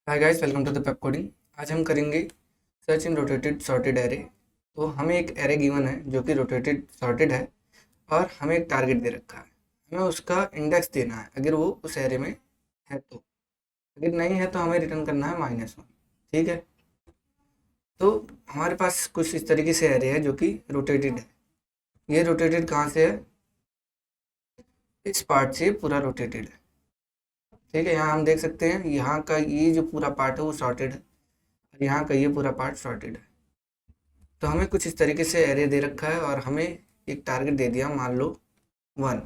Hi guys, welcome to the Pepcoding. आज हम करेंगे search in rotated sorted array. तो हमें एक एरे गिवन है जो कि रोटेटेड सॉर्टेड है और हमें एक टारगेट दे रखा है। हमें उसका इंडेक्स देना है अगर वो उस एरे में है तो। अगर नहीं है तो हमें रिटर्न करना है -1। ठीक है। तो हमारे पास कुछ इस तरीके से एरे है जो कि रोटेटेड है। ये रोटेटेड कहाँ से है? इस पार्ट से पूरा रोटेटेड है। ठीक है, यहाँ हम देख सकते हैं यहाँ का ये जो पूरा पार्ट है वो सॉर्टेड है और यहाँ का ये पूरा पार्ट सॉर्टेड है। तो हमें कुछ इस तरीके से एरे दे रखा है और हमें एक टारगेट दे दिया, मान लो 1।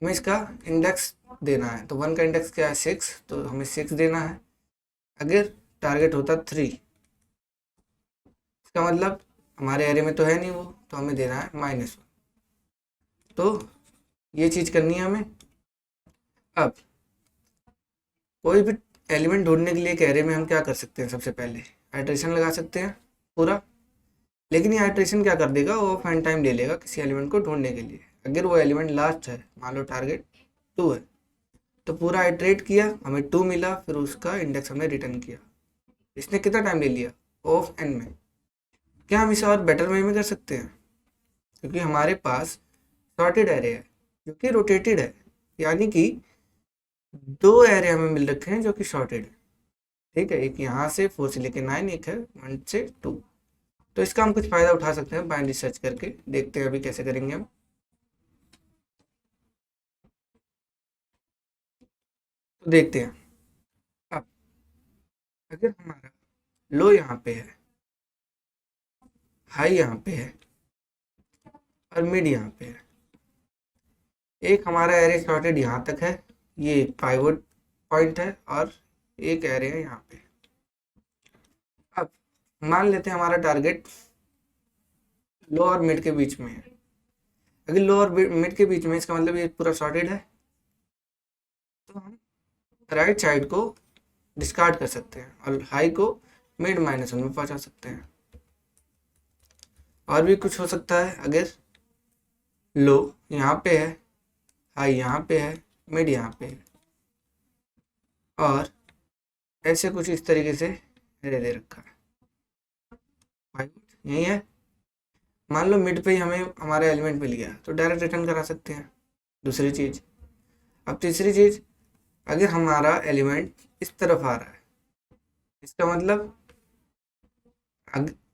हमें इसका इंडेक्स देना है। तो 1 का इंडेक्स क्या है? 6। तो हमें 6 देना है। अगर टारगेट होता 3, इसका मतलब हमारे एरे में तो है नहीं वो, तो हमें देना है -1। तो ये चीज़ करनी है हमें। अब कोई भी एलिमेंट ढूंढने के लिए एक एरे में हम क्या कर सकते हैं? सबसे पहले आइटरेशन लगा सकते हैं पूरा। लेकिन ये आइटरेशन क्या कर देगा? वो फाइन टाइम ले लेगा किसी एलिमेंट को ढूंढने के लिए। अगर वो एलिमेंट लास्ट है, मान लो टारगेट 2 है, तो पूरा आइटरेट किया, हमें 2 मिला, फिर उसका इंडेक्स हमने रिटर्न किया। इसने कितना टाइम ले लिया? ऑफ एन में। क्या हम इसे और बेटर वे में कर सकते हैं? क्योंकि हमारे पास सॉर्टेड एरे है जो कि रोटेटेड है, यानी कि 2 एरे हमें मिल रखे हैं जो कि सॉर्टेड है। ठीक है, एक यहाँ से 4 से लेके 9, एक है 1 से 2। तो इसका हम कुछ फ़ायदा उठा सकते हैं बाइनरी सर्च करके। देखते हैं अभी कैसे करेंगे हम। तो देखते हैं। अब अगर हमारा लो यहाँ पे है, हाई यहाँ पे है और मिड यहाँ पे है, एक हमारा एरे सॉर्टेड यहाँ तक है, ये एक पाइवोट पॉइंट है और एक एरे है यहाँ पे। अब मान लेते हैं हमारा टारगेट लो और मिड के बीच में है। अगर लो और मिड के बीच में, इसका मतलब ये पूरा सॉर्टेड है। तो हम राइट साइड को डिस्कार्ड कर सकते हैं और हाई को मिड -1 में पहुंचा सकते हैं। और भी कुछ हो सकता है। अगर लो यहाँ पे है, हाई यहाँ पे है, मिड यहाँ पे है, और ऐसे कुछ इस तरीके से एरे दे रखा है। यही है। मान लो मिड पे ही हमें हमारा एलिमेंट मिल गया तो डायरेक्ट रिटर्न करा सकते हैं। दूसरी चीज़। अब तीसरी चीज़, अगर हमारा एलिमेंट इस तरफ आ रहा है, इसका मतलब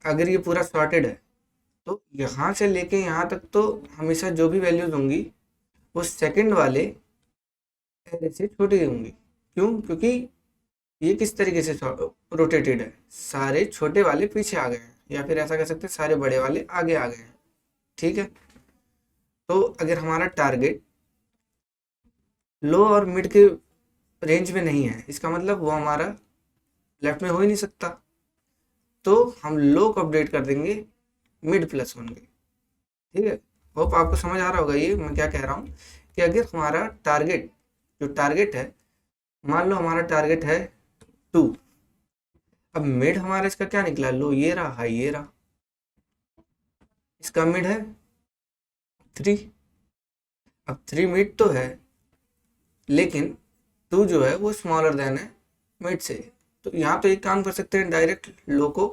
अगर ये पूरा सॉर्टेड है तो यहाँ से लेके यहाँ तक तो हमेशा जो भी वैल्यूज होंगी वो सेकंड वाले एरे से छोटी होंगी। क्यों? क्योंकि ये किस तरीके से रोटेटेड है, सारे छोटे वाले पीछे आ गए हैं, या फिर ऐसा कह सकते हैं सारे बड़े वाले आगे आ गए हैं। ठीक है। तो अगर हमारा टारगेट लो और मिड के रेंज में नहीं है, इसका मतलब वो हमारा लेफ्ट में हो ही नहीं सकता। तो हम लो को अपडेट कर देंगे मिड+1 के। ठीक है। होप आपको समझ आ रहा होगा ये मैं क्या कह रहा हूँ। कि अगर हमारा टारगेट, जो टारगेट है, मान लो हमारा टारगेट है 2। अब मिड हमारा इसका क्या निकला? लो ये रहा, हाई ये रहा। इसका मिड है 3। अब 3 मिड तो है, लेकिन 2 जो है वो स्मॉलर देन है मिड से। तो यहाँ तो एक काम कर सकते हैं, डायरेक्ट लो को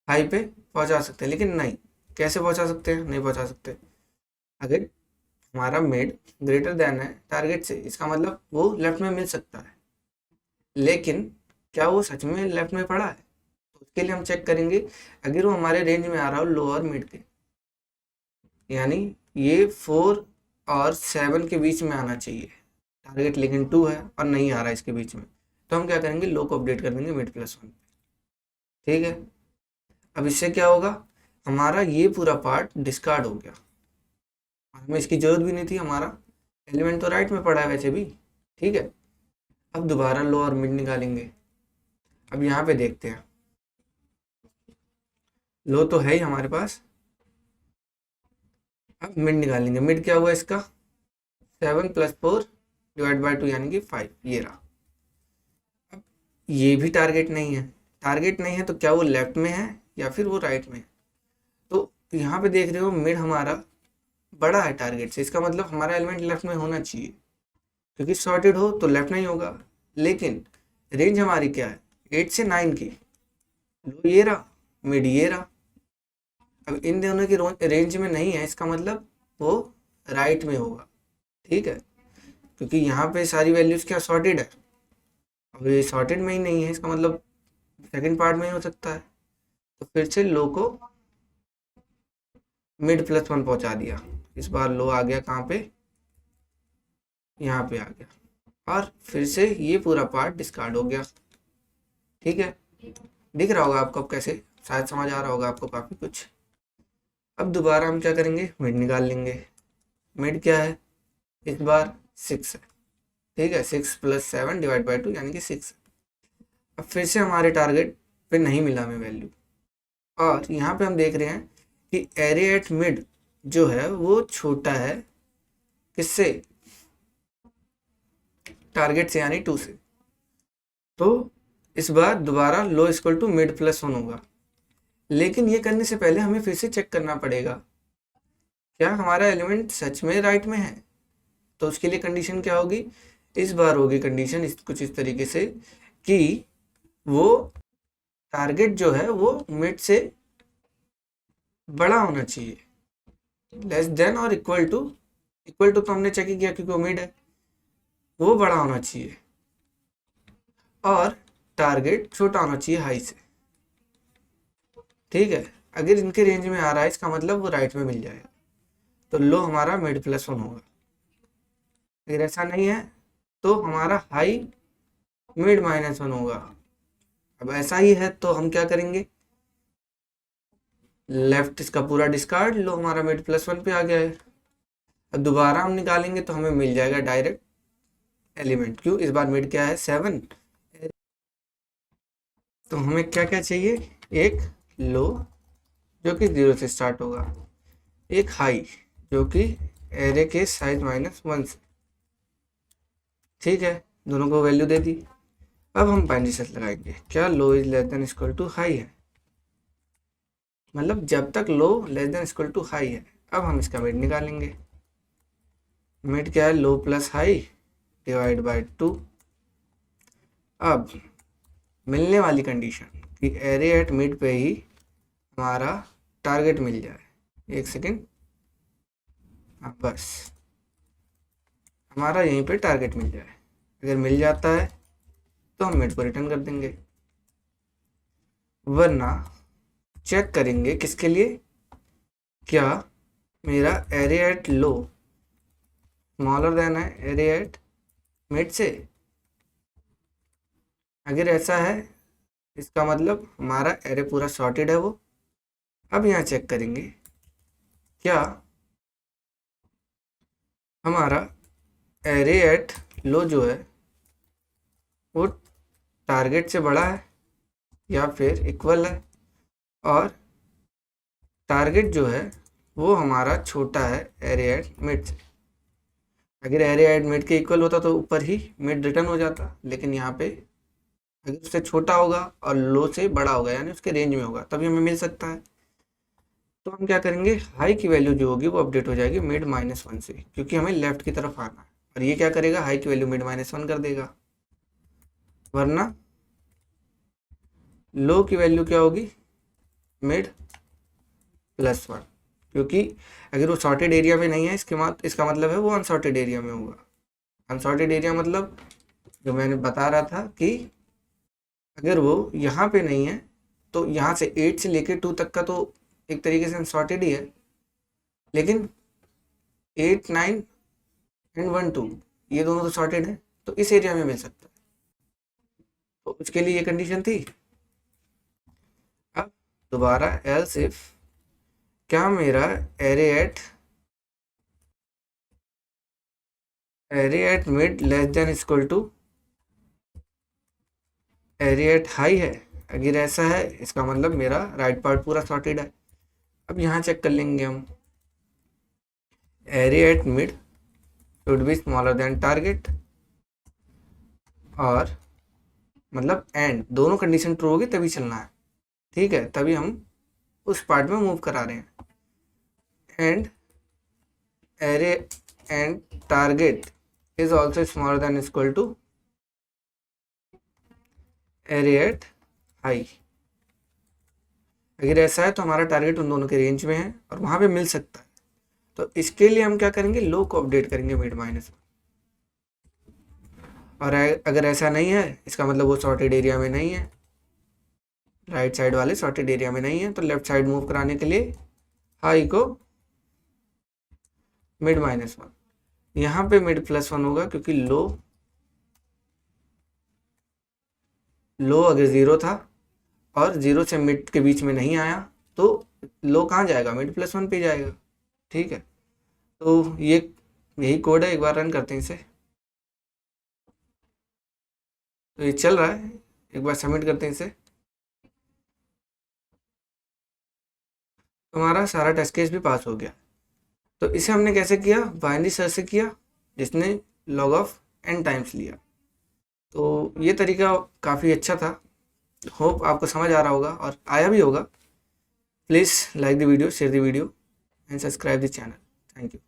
हाई पे पहुँचा सकते हैं। लेकिन नहीं, कैसे पहुँचा सकते हैं? नहीं पहुँचा सकते। अगर हमारा मिड ग्रेटर देन है टारगेट से, इसका मतलब वो लेफ्ट में मिल सकता है। लेकिन क्या वो सच में लेफ्ट में पड़ा है? तो उसके लिए हम चेक करेंगे अगर वो हमारे रेंज में आ रहा हो लो और मिड के, यानी ये 4 और 7 के बीच में आना चाहिए टारगेट, लेकिन 2 है और नहीं आ रहा इसके बीच में। तो हम क्या करेंगे? लो को अपडेट कर देंगे मिड+1। ठीक है। अब इससे क्या होगा? हमारा ये पूरा पार्ट डिस्कार्ड हो गया, हमें इसकी जरूरत भी नहीं थी। हमारा एलिमेंट तो राइट में पड़ा है वैसे भी। ठीक है। अब दोबारा लो और मिड निकालेंगे। अब यहाँ पे देखते हैं, लो तो है ही हमारे पास। अब मिड निकालेंगे। मिड क्या हुआ इसका? 7+4/2 यानी कि 5, ये रहा। अब ये भी टारगेट नहीं है। टारगेट नहीं है तो क्या वो लेफ्ट में है या फिर वो राइट में है? तो यहाँ पे देख रहे हो मिड हमारा बड़ा है टारगेट से, इसका मतलब हमारा एलिमेंट लेफ्ट में होना चाहिए, क्योंकि सॉर्टेड हो तो लेफ्ट नहीं होगा। लेकिन रेंज हमारी क्या है 8 से 9 की। लो ये रहा, मिड ये रहा। अब इन दोनों की रेंज में नहीं है, इसका मतलब वो राइट में होगा। ठीक है, क्योंकि यहाँ पे सारी वैल्यूज क्या सॉर्टेड है। अब ये सॉर्टेड में ही नहीं है, इसका मतलब सेकंड पार्ट में ही हो सकता है। तो फिर से लो को मिड प्लस 1 पहुंचा दिया। इस बार लो आ गया कहाँ पे, यहाँ पे आ गया, और फिर से ये पूरा पार्ट डिस्कार्ड हो गया। ठीक है, दिख रहा होगा आपको अब कैसे, शायद समझ आ रहा होगा आपको काफ़ी कुछ। अब दोबारा हम क्या करेंगे, मिड निकाल लेंगे। मिड क्या है इस बार 6 है। ठीक है, 6 + 7 डिवाइड बाई 2 यानी कि 6। अब फिर से हमारे टारगेट पे नहीं मिला हमें वैल्यू, और यहाँ पे हम देख रहे हैं कि एरे एट मिड जो है वो छोटा है किससे, टारगेट से यानी 2 से। तो इस बार दोबारा लो इक्वल टू मिड प्लस 1 होगा। लेकिन ये करने से पहले हमें फिर से चेक करना पड़ेगा क्या हमारा एलिमेंट सच में राइट में है। तो उसके लिए कंडीशन क्या होगी, इस बार होगी कंडीशन कुछ इस तरीके से कि वो टारगेट जो है वो मिड से बड़ा होना चाहिए, लेस देन और इक्वल टू तो हमने चेक किया क्योंकि वो मिड है, वो बड़ा होना चाहिए, और टारगेट छोटा होना चाहिए हाई से। ठीक है, अगर इनके रेंज में आ रहा है इसका मतलब वो राइट में मिल जाएगा। तो लो हमारा मिड प्लस 1 होगा। अगर ऐसा नहीं है तो हमारा हाई मिड -1 होगा। अब ऐसा ही है तो हम क्या करेंगे, लेफ्ट इसका पूरा डिस्कार्ड, लो हमारा मिड प्लस 1 पे आ गया है। अब दोबारा हम निकालेंगे तो हमें मिल जाएगा डायरेक्ट एलिमेंट। क्यों, इस बार मिड क्या है 7। तो हमें क्या क्या चाहिए, एक लो जो कि 0 से स्टार्ट होगा, एक हाई जो कि एरे के साइज -1 से। ठीक है, दोनों को वैल्यू दे दी। अब हम बाइनरी सर्च लगाएंगे, क्या low is less than equal to high है, मतलब जब तक low less than equal to high है। अब हम इसका मिड निकालेंगे। मिड क्या है, low plus high divide by 2। अब मिलने वाली कंडीशन कि एरे एट मिड पे ही हमारा टारगेट मिल जाए। एक सेकेंड, हाँ बस हमारा यहीं पे टारगेट मिल जाए। अगर मिल जाता है तो हम मिड को रिटर्न कर देंगे, वरना चेक करेंगे किसके लिए, क्या मेरा array at low smaller than है एरे एट मिड से। अगर ऐसा है इसका मतलब हमारा एरे पूरा सॉर्टेड है वो। अब यहाँ चेक करेंगे क्या हमारा एरे एट लो जो है वो टारगेट से बड़ा है या फिर इक्वल है, और टारगेट जो है वो हमारा छोटा है एरे एट मिड से। अगर एरे एट मिड के इक्वल होता तो ऊपर ही मिड रिटर्न हो जाता, लेकिन यहाँ पे अगर उससे छोटा होगा और लो से बड़ा होगा यानी उसके रेंज में होगा तभी हमें मिल सकता है। तो हम क्या करेंगे, हाई की वैल्यू जो होगी वो अपडेट हो जाएगी मिड -1 से, क्योंकि हमें लेफ्ट की तरफ आना है। और ये क्या करेगा, हाई की वैल्यू मिड -1 कर देगा, वरना लो की वैल्यू क्या होगी मिड +1। क्योंकि अगर वो सॉर्टेड एरिया में नहीं है इसका मतलब है वो अनसॉर्टेड एरिया में होगा। अनसॉर्टेड एरिया मतलब जो मैंने बता रहा था कि अगर वो यहाँ पे नहीं है तो यहाँ से 8 से लेकर 2 तक का तो एक तरीके से अनसॉर्टेड ही है, लेकिन 8, 9 एंड 1, 2 ये दोनों तो सॉर्टेड है, तो इस एरिया में मिल सकता है। तो उसके लिए ये कंडीशन थी। अब दोबारा एल्स इफ क्या मेरा array at mid less than equal to array at high है। अगर ऐसा है इसका मतलब मेरा राइट पार्ट पूरा सॉर्टेड है। अब यहाँ चेक कर लेंगे हम, array at mid should be smaller than target, और मतलब एंड दोनों कंडीशन ट्रू होगी तभी चलना है। ठीक है, तभी हम उस पार्ट में मूव करा रहे हैं। And array and target is also smaller than equal to array at high. अगर ऐसा है तो हमारा टारगेट उन दोनों के रेंज में है और वहाँ पे मिल सकता है। तो इसके लिए हम क्या करेंगे, लो को अपडेट करेंगे मिड -1। और अगर ऐसा नहीं है, इसका मतलब वो सॉर्टेड एरिया में नहीं है, राइट साइड वाले सॉर्टेड एरिया में नहीं है, तो लेफ्ट साइड मूव कराने के लिए हाई को मिड -1। यहाँ पे मिड +1 होगा क्योंकि लो अगर 0 था और 0 से मिड के बीच में नहीं आया तो लो कहाँ जाएगा, मिड +1 पे जाएगा। ठीक है, तो ये यही कोड है, एक बार रन करते हैं इसे। तो ये चल रहा है, एक बार सबमिट करते हैं इसे। तो हमारा सारा टेस्ट केस भी पास हो गया। तो इसे हमने कैसे किया, बाइनरी सर्च से किया, जिसने लॉग ऑफ n टाइम्स लिया। तो ये तरीका काफ़ी अच्छा था। होप आपको समझ आ रहा होगा और आया भी होगा। Please like the video, share the video and subscribe the channel. Thank you.